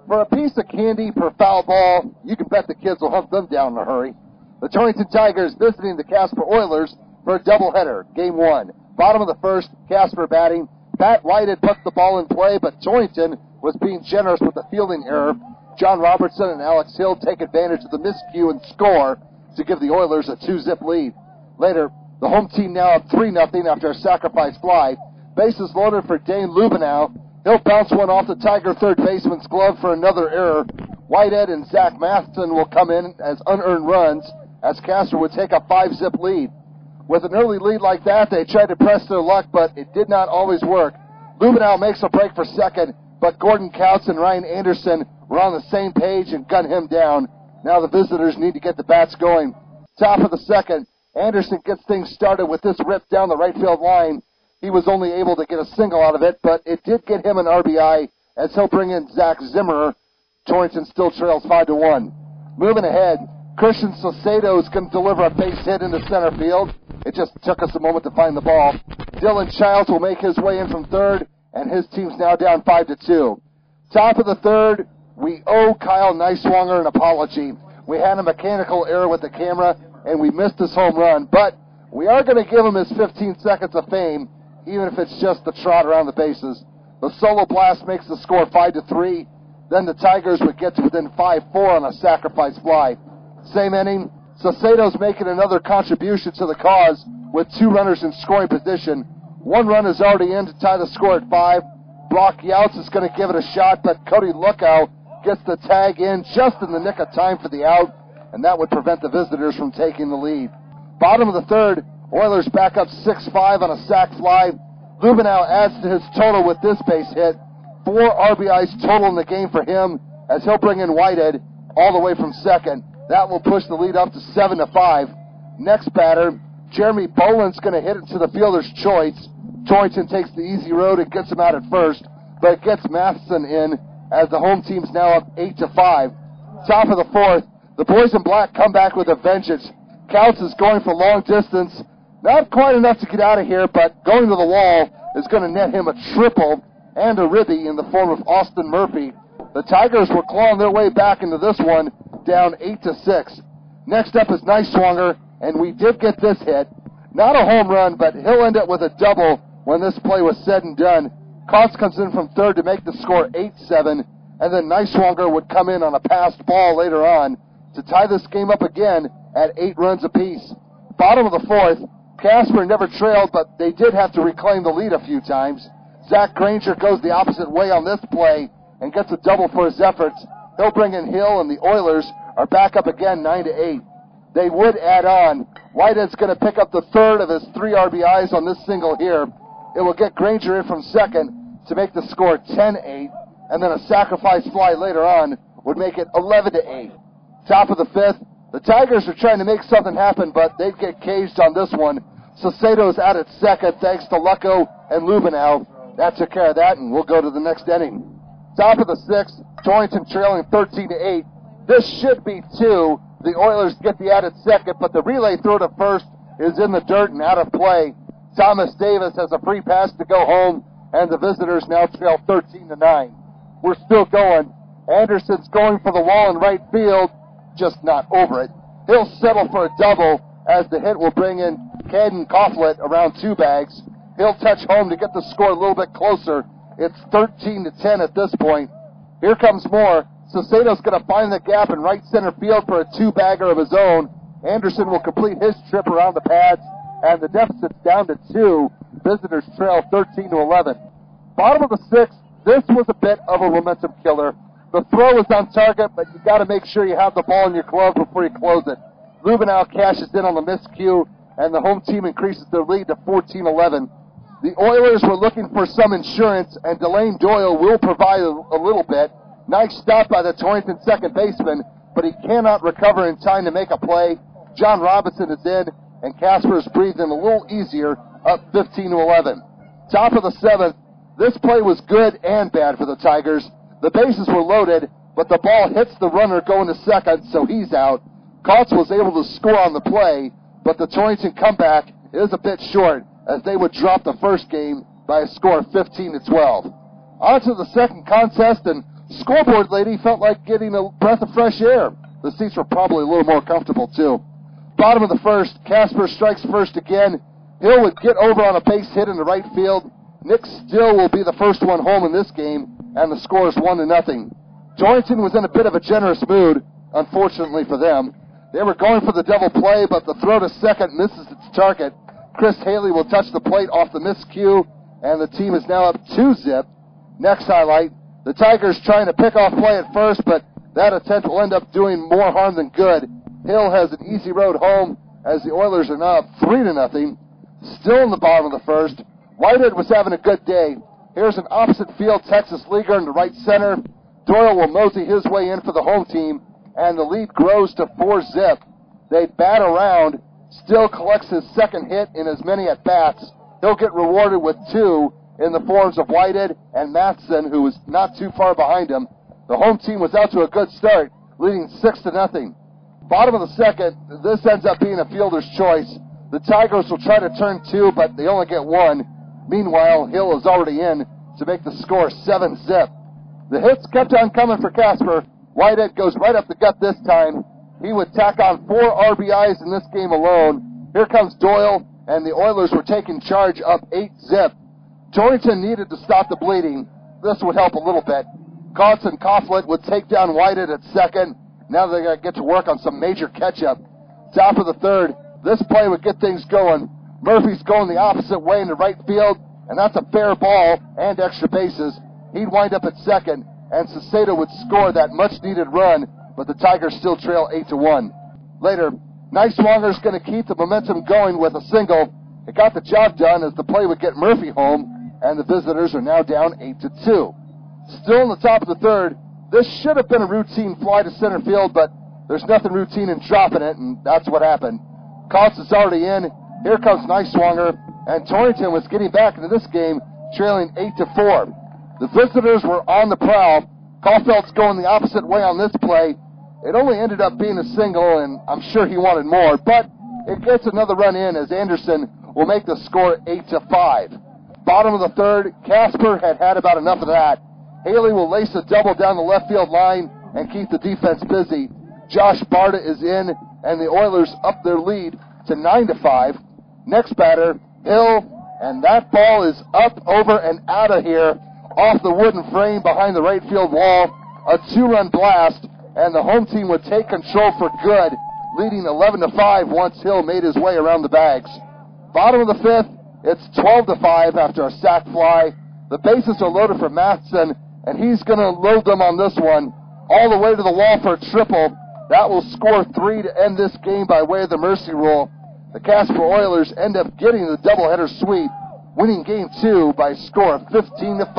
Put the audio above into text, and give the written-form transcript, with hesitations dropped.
For a piece of candy per foul ball, you can bet the kids will hunt them down in a hurry. The Torrington Tigers visiting the Casper Oilers for a doubleheader, game one. Bottom of the first, Casper batting. Pat White had put the ball in play, but Torrington was being generous with the fielding error. John Robertson and Alex Hill take advantage of the miscue and score to give the Oilers a 2-zip lead. Later, the home team now up 3-0 after a sacrifice fly. Bases loaded for Dane Lubenow. He'll bounce one off the Tiger third baseman's glove for another error. Whitehead and Zach Matheson will come in as unearned runs as Casper would take a 5-zip lead. With an early lead like that, they tried to press their luck, but it did not always work. Lubenow makes a break for second, but Gordon Couts and Ryan Anderson were on the same page and gunned him down. Now the visitors need to get the bats going. Top of the second, Anderson gets things started with this rip down the right field line. He was only able to get a single out of it, but it did get him an RBI as he'll bring in Zach Zimmerer. Torrington still trails 5-1. Moving ahead, Christian Saucedo is going to deliver a base hit into center field. It just took us a moment to find the ball. Dylan Childs will make his way in from third, and his team's now down 5-2. Top of the third, we owe Kyle Neiswanger an apology. We had a mechanical error with the camera, and we missed his home run, but we are going to give him his 15 seconds of fame, even if it's just the trot around the bases. The solo blast makes the score 5-3. Then the Tigers would get to within 5-4 on a sacrifice fly. Same inning, Saucedo's making another contribution to the cause with 2 runners in scoring position. 1 run is already in to tie the score at 5. Brock Youts is going to give it a shot, but Cody Lookout gets the tag in just in the nick of time for the out, and that would prevent the visitors from taking the lead. Bottom of the third, Oilers back up 6-5 on a sac fly. Lubenow adds to his total with this base hit. 4 RBIs total in the game for him as he'll bring in Whitehead all the way from second. That will push the lead up to 7-5. Next batter, Jeremy Boland's going to hit it to the fielder's choice. Torrington takes the easy road and gets him out at first, but it gets Matheson in as the home team's now up 8-5. Top of the fourth, the boys in black come back with a vengeance. Couts is going for long distance. Not quite enough to get out of here, but going to the wall is going to net him a triple and a ribby in the form of Austin Murphy. The Tigers were clawing their way back into this one, down 8-6. Next up is Neiswanger, and we did get this hit. Not a home run, but he'll end up with a double when this play was said and done. Cots comes in from third to make the score 8-7, and then Neiswanger would come in on a passed ball later on to tie this game up again at 8 runs apiece. Bottom of the fourth, Casper never trailed, but they did have to reclaim the lead a few times. Zach Granger goes the opposite way on this play and gets a double for his efforts. He'll bring in Hill, and the Oilers are back up again 9-8. They would add on. Whitehead's going to pick up the third of his 3 RBIs on this single here. It will get Granger in from second to make the score 10-8, and then a sacrifice fly later on would make it 11-8. Top of the fifth, the Tigers are trying to make something happen, but they'd get caged on this one. Saucedo's out at second thanks to Lucko and Lubenow. That took care of that, and we'll go to the next inning. Top of the sixth, Torrington trailing 13-8. This should be 2. The Oilers get the out at second, but the relay throw to first is in the dirt and out of play. Thomas Davis has a free pass to go home, and the visitors now trail 13-9. We're still going. Anderson's going for the wall in right field, just not over it. He'll settle for a double as the hit will bring in Caden Coughlin around 2 bags. He'll touch home to get the score a little bit closer. It's 13-10 at this point. Here comes more. Saucedo's going to find the gap in right center field for a 2-bagger of his own. Anderson will complete his trip around the pads, and the deficit's down to 2. Visitors trail 13-11. Bottom of the sixth, this was a bit of a momentum killer. The throw was on target, but you got to make sure you have the ball in your glove before you close it. Lubenow cashes in on the miscue, and the home team increases their lead to 14-11. The Oilers were looking for some insurance, and Delane Doyle will provide a little bit. Nice stop by the Torrington second baseman, but he cannot recover in time to make a play. John Robinson is in, and Casper is breathing a little easier, up 15-11. Top of the seventh, this play was good and bad for the Tigers. The bases were loaded, but the ball hits the runner going to second, so he's out. Cots was able to score on the play, but the Torrington comeback is a bit short, as they would drop the first game by a score of 15-12. On to the second contest, and Scoreboard lady felt like getting a breath of fresh air. The seats were probably a little more comfortable, too. Bottom of the first, Casper strikes first again. Hill would get over on a base hit in the right field. Nick Still will be the first one home in this game, and the score is 1-0. Torrington was in a bit of a generous mood, unfortunately for them. They were going for the double play, but the throw to second misses its target. Chris Haley will touch the plate off the miscue, and the team is now up 2-0. Next highlight, the Tigers trying to pick off play at first, but that attempt will end up doing more harm than good. Hill has an easy road home as the Oilers are now up 3-0. Still in the bottom of the first, Whitehead was having a good day. Here's an opposite field Texas leaguer in the right center. Doyle will mosey his way in for the home team, and the lead grows to 4-0. They bat around. Still collects his second hit in as many at-bats. He'll get rewarded with 2 in the forms of Whitehead and Matheson, who was not too far behind him. The home team was out to a good start, leading 6-0. Bottom of the second, this ends up being a fielder's choice. The Tigers will try to turn 2, but they only get 1. Meanwhile, Hill is already in to make the score 7-0. The hits kept on coming for Casper. Whitehead goes right up the gut this time. He would tack on 4 RBIs in this game alone. Here comes Doyle, and the Oilers were taking charge up 8-0. Torrington needed to stop the bleeding. This would help a little bit. Kautz and Coughlin would take down Whitehead at second. Now they're going to get to work on some major catch-up. Top of the third, this play would get things going. Murphy's going the opposite way in the right field, and that's a fair ball and extra bases. He'd wind up at second, and Saucedo would score that much-needed run, but the Tigers still trail 8-1. Later, Neiswanger's going to keep the momentum going with a single. It got the job done as the play would get Murphy home, and the visitors are now down 8-2. Still in the top of the third, this should have been a routine fly to center field, but there's nothing routine in dropping it, and that's what happened. Kautz is already in. Here comes Neiswanger, and Torrington was getting back into this game, trailing 8-4. The visitors were on the prowl. Caulfield's going the opposite way on this play. It only ended up being a single, and I'm sure he wanted more, but it gets another run in as Anderson will make the score 8-5. Bottom of the third, Casper had about enough of that. Haley will lace a double down the left field line and keep the defense busy. Josh Barta is in, and the Oilers up their lead to 9-5. Next batter, Hill, and that ball is up, over, and out of here off the wooden frame behind the right field wall. A 2-run blast, and the home team would take control for good, leading 11-5 once Hill made his way around the bags. Bottom of the fifth, it's 12-5 after a sac fly. The bases are loaded for Matheson, and he's going to load them on this one all the way to the wall for a triple. That will score 3 to end this game by way of the mercy rule. The Casper Oilers end up getting the doubleheader sweep, winning Game 2 by a score of 15-5.